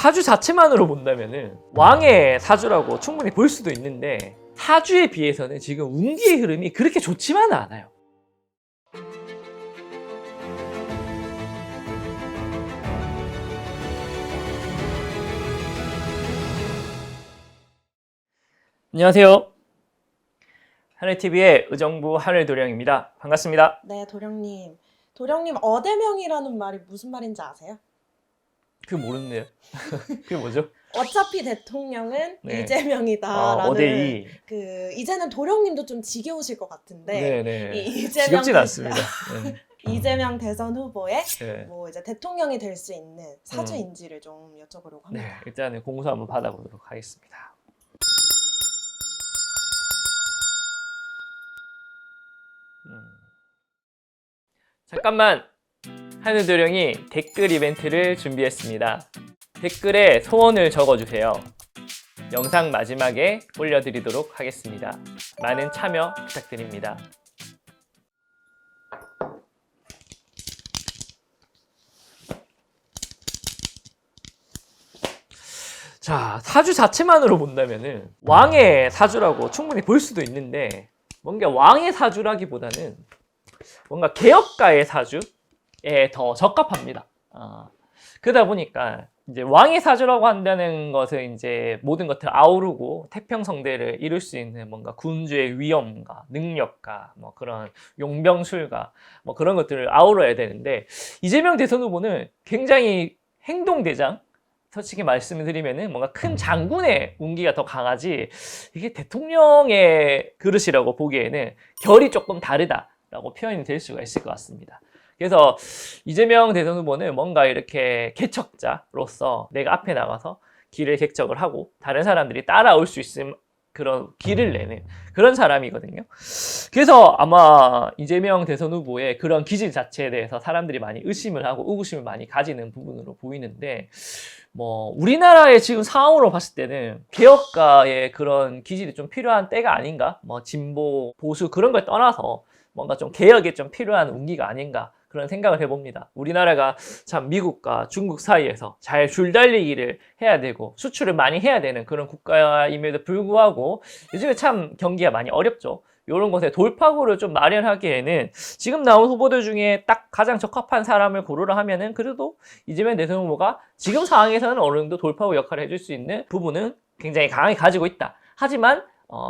사주 자체만으로 본다면은 왕의 사주라고 충분히 볼 수도 있는데 사주에 비해서는 지금 운기의 흐름이 그렇게 좋지만은 않아요. 안녕하세요. 하늘TV의 의정부 하늘도령입니다. 반갑습니다. 네, 도령님. 도령님, 어대명이라는 말이 무슨 말인지 아세요? 그거 모르는데요. 그게 뭐죠? 어차피 대통령은 네. 이재명이다라는 어데이. 이제는 도령님도 좀 지겨우실 것 같은데 네네. 이재명 지겹진 않습니다. 네. 이재명 대선 후보의 네. 뭐 이제 대통령이 될 수 있는 사주인지를 좀 여쭤보려고 네. 합니다. 일단은 공수 한번 받아보도록 하겠습니다. 잠깐만! 하늘도령이 댓글 이벤트를 준비했습니다. 댓글에 소원을 적어주세요. 영상 마지막에 올려드리도록 하겠습니다. 많은 참여 부탁드립니다. 자, 사주 자체만으로 본다면은 왕의 사주라고 충분히 볼 수도 있는데 뭔가 왕의 사주라기보다는 뭔가 개혁가의 사주에 더 적합합니다. 그러다 보니까 이제 왕의 사주라고 한다는 것은 이제 모든 것을 아우르고 태평성대를 이룰 수 있는 뭔가 군주의 위엄과 능력과 뭐 그런 용병술과 뭐 그런 것들을 아우러야 되는데 이재명 대선 후보는 굉장히 행동대장, 솔직히 말씀을 드리면은 뭔가 큰 장군의 운기가 더 강하지 이게 대통령의 그릇이라고 보기에는 결이 조금 다르다라고 표현이 될 수가 있을 것 같습니다. 그래서 이재명 대선 후보는 뭔가 이렇게 개척자로서 내가 앞에 나가서 길을 개척을 하고 다른 사람들이 따라올 수 있는 그런 길을 내는 그런 사람이거든요. 그래서 아마 이재명 대선 후보의 그런 기질 자체에 대해서 사람들이 많이 의심을 하고 의구심을 많이 가지는 부분으로 보이는데 뭐 우리나라의 지금 상황으로 봤을 때는 개혁가의 그런 기질이 좀 필요한 때가 아닌가? 뭐 진보, 보수 그런 걸 떠나서 뭔가 좀 개혁에 좀 필요한 운기가 아닌가? 그런 생각을 해봅니다. 우리나라가 참 미국과 중국 사이에서 잘 줄달리기를 해야 되고 수출을 많이 해야 되는 그런 국가임에도 불구하고 요즘에 참 경기가 많이 어렵죠. 이런 곳에 돌파구를 좀 마련하기에는 지금 나온 후보들 중에 딱 가장 적합한 사람을 고르라 하면은 그래도 이재명 대선 후보가 지금 상황에서는 어느 정도 돌파구 역할을 해줄 수 있는 부분은 굉장히 강하게 가지고 있다. 하지만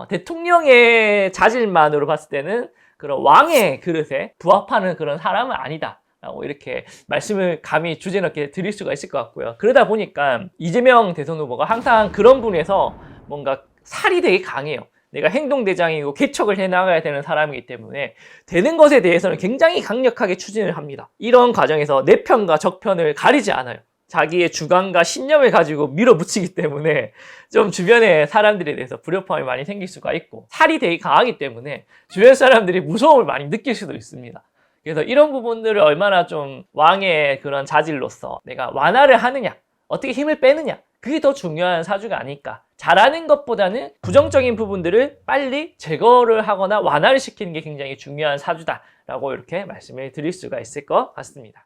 대통령의 자질만으로 봤을 때는 그런 왕의 그릇에 부합하는 그런 사람은 아니다 라고 이렇게 말씀을 감히 주제넘게 드릴 수가 있을 것 같고요. 그러다 보니까 이재명 대선 후보가 항상 그런 분에서 뭔가 살이 되게 강해요. 내가 행동대장이고 개척을 해나가야 되는 사람이기 때문에 되는 것에 대해서는 굉장히 강력하게 추진을 합니다. 이런 과정에서 내 편과 적 편을 가리지 않아요. 자기의 주관과 신념을 가지고 밀어붙이기 때문에 좀 주변에 사람들에 대해서 불협화음이 많이 생길 수가 있고 살이 되게 강하기 때문에 주변 사람들이 무서움을 많이 느낄 수도 있습니다. 그래서 이런 부분들을 얼마나 좀 왕의 그런 자질로서 내가 완화를 하느냐, 어떻게 힘을 빼느냐, 그게 더 중요한 사주가 아닐까. 잘하는 것보다는 부정적인 부분들을 빨리 제거를 하거나 완화를 시키는 게 굉장히 중요한 사주다라고 이렇게 말씀을 드릴 수가 있을 것 같습니다.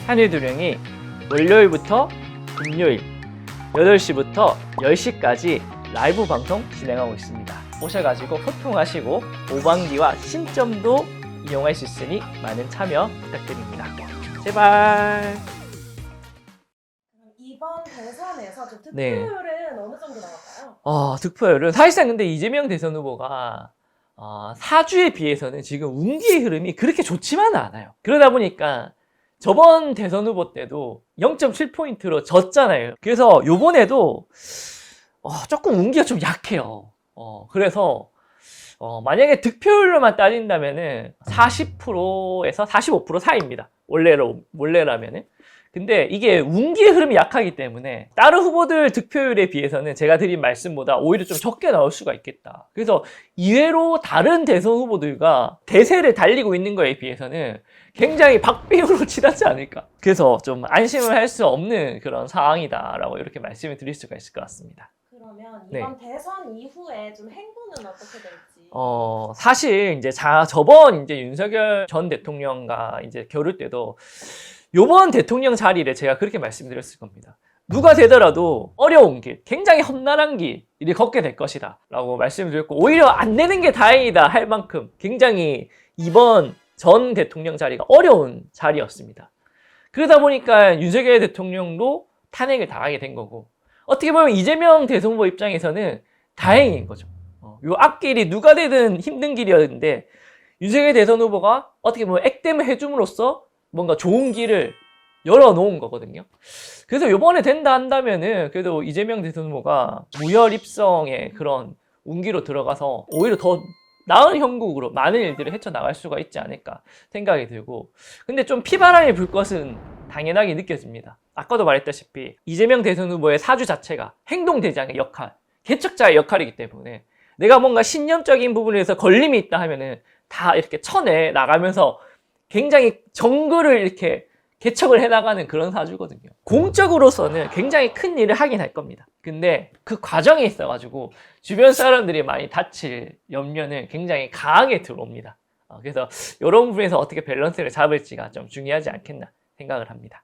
하늘도령이 월요일부터 금요일 8시부터 10시까지 라이브 방송 진행하고 있습니다. 오셔가지고 소통하시고 오방기와 신점도 이용할 수 있으니 많은 참여 부탁드립니다. 제발. 이번 대선에서 좀 득표율은 네. 어느 정도 나올까요? 득표율은 사실상 근데 이재명 대선 후보가 사주에 비해서는 지금 운기의 흐름이 그렇게 좋지만은 않아요. 그러다 보니까 저번 대선 후보 때도 0.7포인트로 졌잖아요. 그래서 요번에도 조금 운기가 좀 약해요. 그래서 만약에 득표율로만 따진다면은 40%에서 45% 사이입니다. 원래라면은. 근데 이게 운기의 흐름이 약하기 때문에 다른 후보들 득표율에 비해서는 제가 드린 말씀보다 오히려 좀 적게 나올 수가 있겠다. 그래서 이외로 다른 대선 후보들과 대세를 달리고 있는 거에 비해서는 굉장히 박빙으로 치닫지 않을까. 그래서 좀 안심을 할 수 없는 그런 상황이다라고 이렇게 말씀을 드릴 수가 있을 것 같습니다. 그러면 네. 이번 대선 이후에 좀 행보는 어떻게 될지. 사실 이제 저번 이제 윤석열 전 대통령과 이제 겨룰 때도 요번 대통령 자리를 제가 그렇게 말씀드렸을 겁니다. 누가 되더라도 어려운 길, 굉장히 험난한 길을 걷게 될 것이다 라고 말씀드렸고, 오히려 안 되는 게 다행이다 할 만큼 굉장히 이번 전 대통령 자리가 어려운 자리였습니다. 그러다 보니까 윤석열 대통령도 탄핵을 당하게 된 거고, 어떻게 보면 이재명 대선 후보 입장에서는 다행인 거죠. 요 앞길이 누가 되든 힘든 길이었는데 윤석열 대선 후보가 어떻게 보면 액땜을 해줌으로써 뭔가 좋은 길을 열어놓은 거거든요. 그래서 요번에 된다 한다면은 그래도 이재명 대선 후보가 무혈 입성의 그런 운기로 들어가서 오히려 더 나은 형국으로 많은 일들을 헤쳐나갈 수가 있지 않을까 생각이 들고, 근데 좀 피바람이 불 것은 당연하게 느껴집니다. 아까도 말했다시피 이재명 대선 후보의 사주 자체가 행동대장의 역할, 개척자의 역할이기 때문에 내가 뭔가 신념적인 부분에서 걸림이 있다 하면은 다 이렇게 쳐내 나가면서 굉장히 정글을 이렇게 개척을 해나가는 그런 사주거든요. 공적으로서는 굉장히 큰 일을 하긴 할 겁니다. 근데 그 과정에 있어가지고 주변 사람들이 많이 다칠 염려는 굉장히 강하게 들어옵니다. 그래서 이런 부분에서 어떻게 밸런스를 잡을지가 좀 중요하지 않겠나 생각을 합니다.